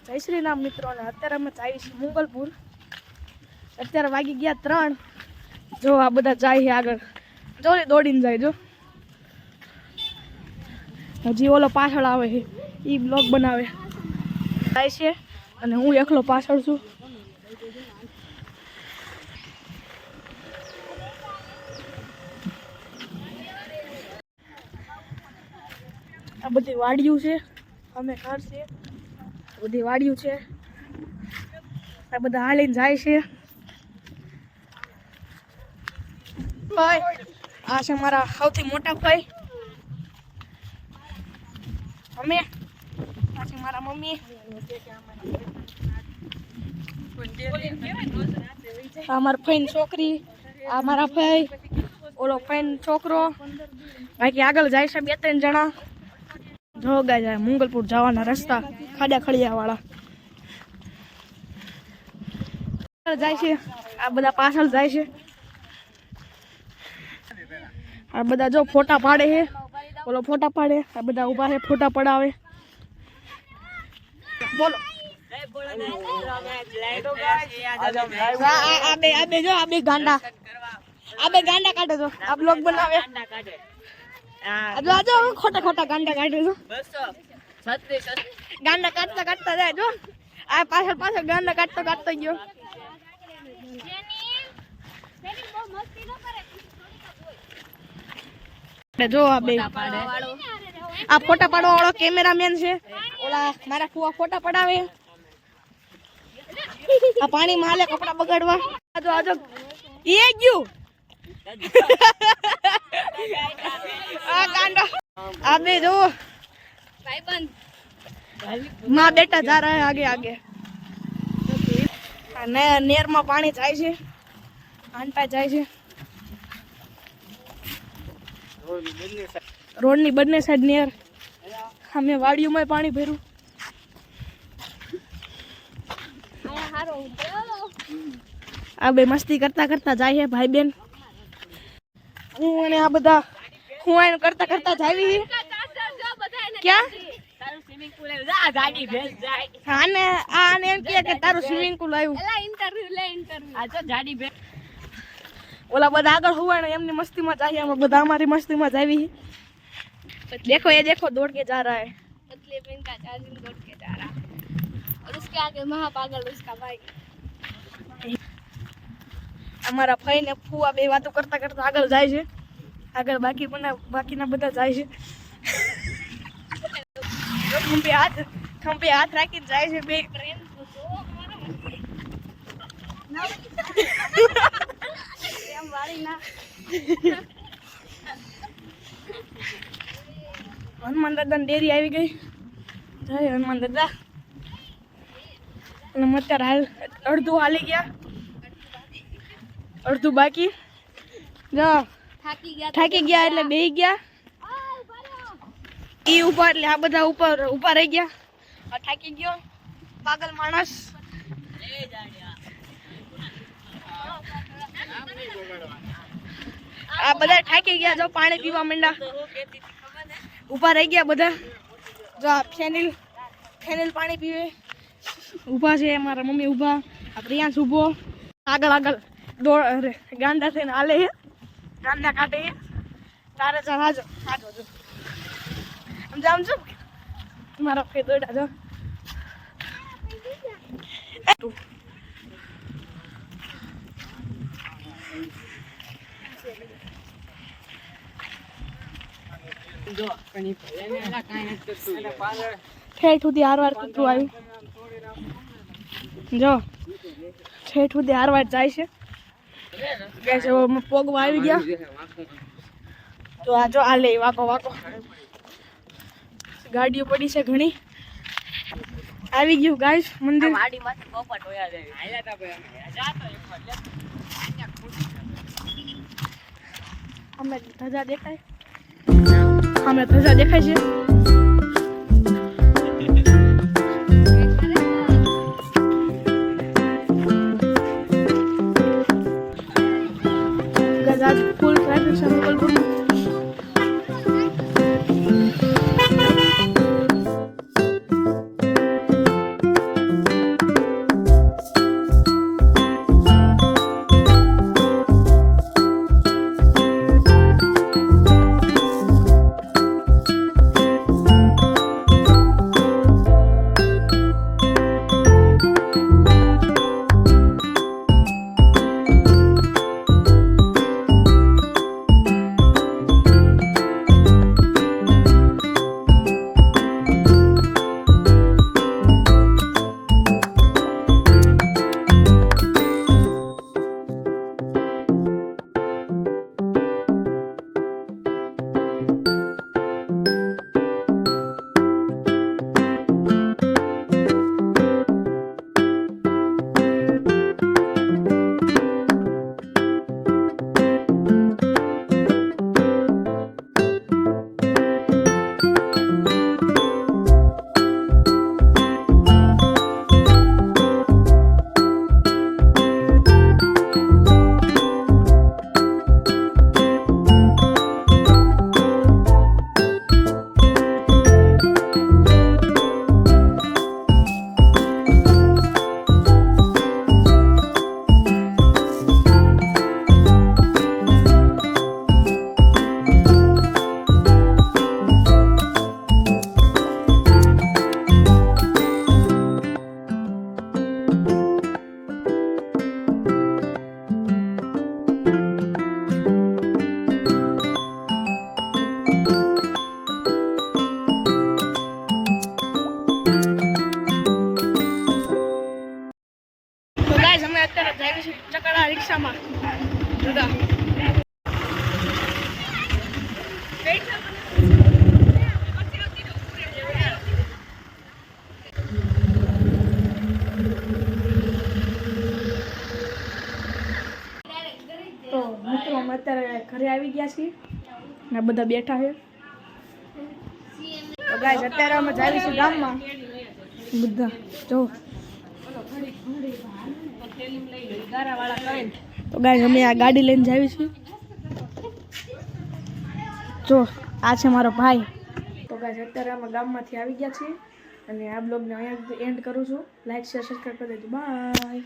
જય શ્રી રામ મિત્રો, અને અત્યારે અમે આવી છીએ મુગલપુર. અત્યારે વાગી ગયા 3. જો આ બધા જાય છે આગળ, જો દોડીને જાય. જો હજી ઓલો પાછળ આવે છે, એ બ્લોગ બનાવે જાય છે, અને હું એકલો પાછળ છું. આ બધી વાડિયું છે, અમે ઘર છે, બધી વાડિયું છે. આ બધા હાલીને જાય છે. ભાઈ આ છે મારા સૌથી મોટા ભાઈ. અમે આ છે મારા મમ્મી. આ મારા ભાઈની છોકરી, આ મારા ભાઈ, ઓલો ભાઈનો છોકરો. બાકી આગળ જાય છે 2-3 જણા. જોગા જાય મુગલપુર જવાના રસ્તા, ખાડા ખડિયા વાળા જાય છે. આ બધા પાછળ જાય છે. આ બધા જો ફોટા પાડે છે, ઓલો ફોટા પાડે, આ બધા ઉભા છે ફોટા પડાવે. બોલો આ બે જો, આ બે ગાંડા કાઢે. જો આ બ્લોગ બનાવે. આજો ખોટા ગાંડા કાઢે. જો ગાંડા કાઢતા જાય. જો આ પાછળ ગાંડા કાઢતો ગયો. જો આ બે, આ ફોટા પાડવા વાળો કેમેરામેન છે. ઓલા મારા ફુવા ફોટા પડાવે. આ પાણી માં હાલે કપડા બગાડવા. આજો એ ગયું. આ ગાંડો, આ બે જો ભાઈબંધ માં બેટા જા રહા હે આગે. અને નેર માં પાણી જાય છે, આંટા જાય છે. રોડ ની બંને સાઈડ નેર. અમે વાડીઓમાં પાણી ભર્યું. આ બે મસ્તી કરતા જાય છે ભાઈ બેન. હું અને આ બધા હું આને કરતા જાવી. ક્યાં આને એમ કે તારું સ્વિમિંગ પુલ આવ્યું. ઓલા બધા આગળ હોવાને એમની મસ્તીમાં જાય, અમે બધા અમારી મસ્તીમાં જાવી. देखो ये देखो दौड़ के जा रहा है, पतले पेन का चार्जिंग दौड़ के जा रहा है, और उसके आगे महापागल उसका भाई. हमारा भाई ने फुआ बे बातों करता આગળ જાય છે. આગળ બાકીના બધા જાય છે. ખંભે હાથ રાખીને જાય છે બે. પ્રેમ વાળી ના. હનુમાન દાદા ની ડેરી આવી ગઈ. જય હનુમાન દાદા. અને અત્યારે હાલ અડધું હાલી ગયા, અડધું બાકી. જો થાકી ગયા એટલે બેહી ગયા. ઈ ઉપર એટલે આ બધા ઉપર રહી ગયા. આ થાકી ગયો પાગલ માણસ. આ બધા થાકી ગયા. જો પાણી પીવા માંડ્યા, ઉભા રહી ગયા બધા. જો આ ફેનિલ પાણી પીવે. ઉભા છે મારા મમ્મી ઉભા, આ પ્રિયાંશ ઉભો. આગળ ગાંડા થઈને હાલે છે, ગાંડા કાઢે છે. તારે ચાલ આજો જો સમજો મારા ફે દોડા. જો ઠેઠ સુધી હારવાર કૂતરું આવ્યું. જો ઠેઠ સુધી હારવાર જાય છે. પોગવા આવી ગયા. તો આ જો આ લે વાકો ગાડીઓ પડી છે ઘણી. આવી ગયું ગાઈસ મંદિર. અમે ધજા દેખાય છે. ગજાજ ફૂલ ટ્રાફિક છે મુગલપુર. બધા રિક્ષામાં બધા તો મિત્રો અમે અત્યારે ઘરે આવી ગયા છીએ ને બધા બેઠા છે તો ગાઈસ અત્યારે અમે જઈએ છીએ ગામમાં બધા જો તો ગાઈસ અમે આ ગાડી લઈને જાવી છીએ જો આ છે મારો ભાઈ તો ગાઈસ અત્યારે અમે ગામમાંથી આવી ગયા છીએ અને આ બ્લોગને અહીંયા એન્ડ કરું છું લાઈક શેર સબસ્ક્રાઇબ કરી દેજો બાય